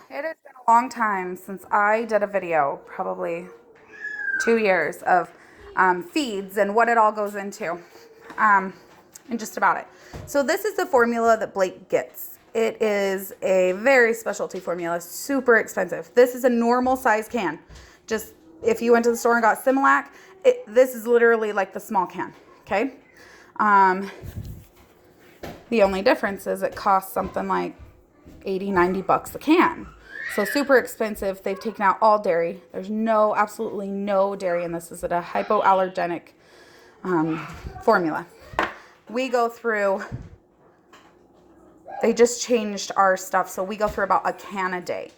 it has been a long time since I did a video, probably 2 years of feeds and what it all goes into, and just about it. So this is the formula that Blake gets. It is a very specialty formula, super expensive. This is a normal size can. Just if you went to the store and got Similac, this is literally like the small can, okay? The only difference is it costs something like 80, 90 bucks a can. So super expensive. They've taken out all dairy. There's absolutely no dairy in this. This is a hypoallergenic formula. We go through, they just changed our stuff. So we go through about a can a day.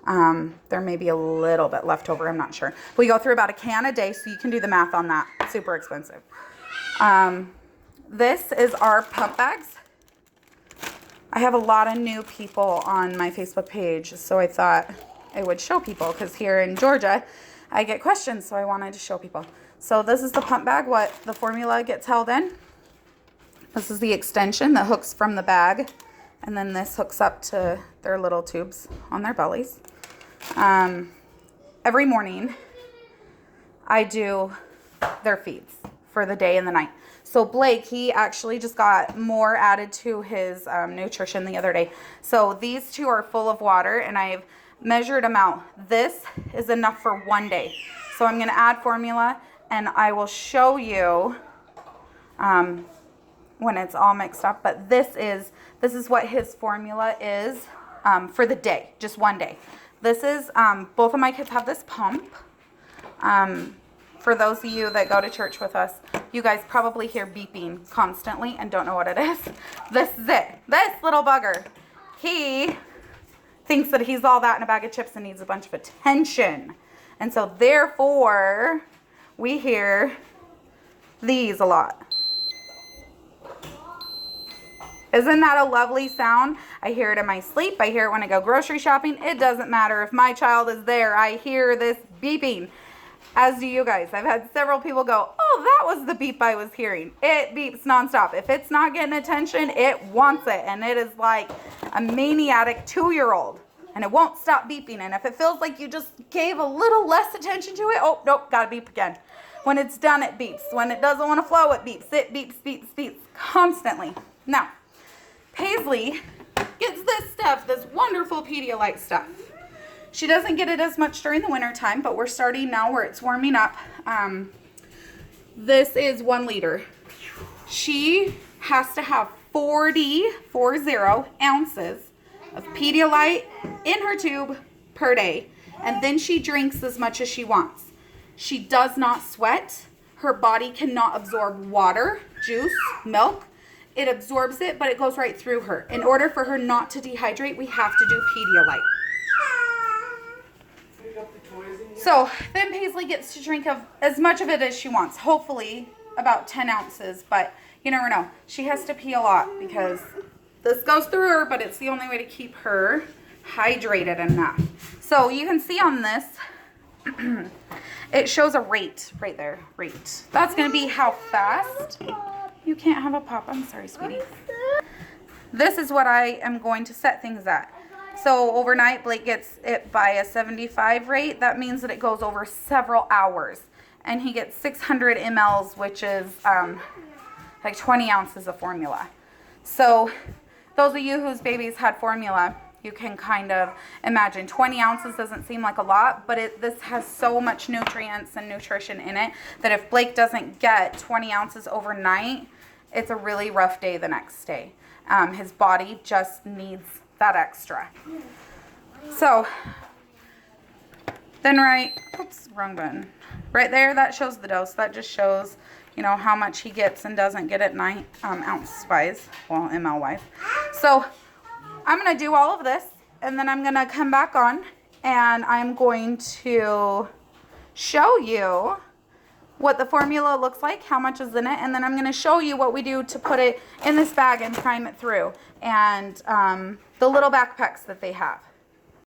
There may be a little bit left over. I'm not sure. We go through about a can a day. So you can do the math on that. Super expensive. This is our pump bags. I have a lot of new people on my Facebook page, so I thought I would show people because here in Georgia, I get questions, so I wanted to show people. So this is the pump bag, what the formula gets held in. This is the extension that hooks from the bag, and then this hooks up to their little tubes on their bellies. Every morning, I do their feeds for the day and the night. So Blake, he actually just got more added to his nutrition the other day. So these two are full of water, and I've measured them out. This is enough for 1 day. So I'm going to add formula, and I will show you when it's all mixed up. But this is what his formula is for the day, just 1 day. This is, both of my kids have this pump. For those of you that go to church with us, you guys probably hear beeping constantly and don't know what it is. This is it. This little bugger, he thinks that he's all that in a bag of chips and needs a bunch of attention. And so therefore, we hear these a lot. Isn't that a lovely sound? I hear it in my sleep. I hear it when I go grocery shopping. It doesn't matter if my child is there. I hear this beeping. As do you guys. I've had several people go, oh, that was the beep I was hearing. It beeps nonstop. If it's not getting attention, it wants it. And it is like a maniac 2-year-old. And it won't stop beeping. And if it feels like you just gave a little less attention to it, oh, nope, gotta beep again. When it's done, it beeps. When it doesn't want to flow, it beeps. It beeps, beeps, beeps constantly. Now, Paisley gets this stuff, this wonderful Pedialyte stuff. She doesn't get it as much during the winter time, but we're starting now where it's warming up. This is 1 liter. She has to have 40 ounces of Pedialyte in her tube per day, and then she drinks as much as she wants. She does not sweat. Her body cannot absorb water, juice, milk. It absorbs it, but it goes right through her. In order for her not to dehydrate, we have to do Pedialyte. So then Paisley gets to drink as much of it as she wants. Hopefully about 10 ounces, but you never know. She has to pee a lot because this goes through her, but it's the only way to keep her hydrated enough. So you can see on this, it shows a rate right there, rate. That's going to be how fast. You can't have a pop. I'm sorry, sweetie. This is what I am going to set things at. So overnight, Blake gets it by a 75 rate. That means that it goes over several hours. And he gets 600 mLs, which is like 20 ounces of formula. So those of you whose babies had formula, you can kind of imagine 20 ounces doesn't seem like a lot, but this has so much nutrients and nutrition in it that if Blake doesn't get 20 ounces overnight, it's a really rough day the next day. His body just needs that extra. So then oops, wrong button. Right there, that shows the dose. That just shows, you know, how much he gets and doesn't get at night, ounce wise, well, ml wise. So I'm going to do all of this, and then I'm going to come back on, and I'm going to show you what the formula looks like, how much is in it, and then I'm going to show you what we do to put it in this bag and prime it through, and the little backpacks that they have.